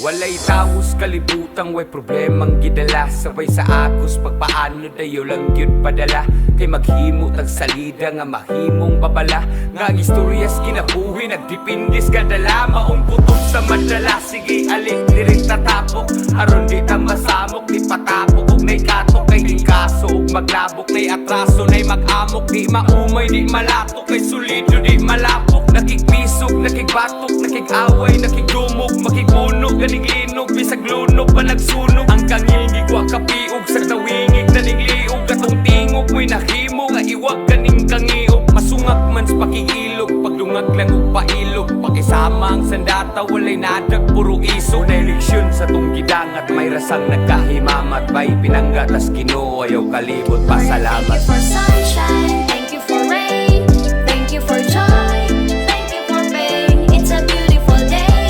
Walay taos kalibutang way problemang gidala. Sabay sa agos pagpaano dayo lang yun padala. Kay maghimo tag salida nga mahimong babala. Nga ang istoryas kinabuhi nagdipindis kadala. Maong putol sa madala. Sige alik lirik tatapok. Aron di ta masamok di patapok. Ug nay katok kay inkaso. Ug maglabok nay atraso nay mag-amok. Di maumay di malatok. Kay solido di malapok. Nakikpisog, nakikbatok, nakikaway, nakigdumog, makigunog, ganing linog, bisag lunog pa nagsunog. Ang kangingig wa kapiog, sa tawingig naning liog. Katong tingog mo'y nahimo, nga iwag ganing kangiog. Masungak man sa pakihilog, pagdungag lang og pailog. Pakisama ang sandata, walay nadag, puro iso. Na eleksyon sa tong gidangat, may rasang nagkahimamat. Bay pinanggatas Ginoo, ayaw kalibot, pasalamat. Thank you for sunshine.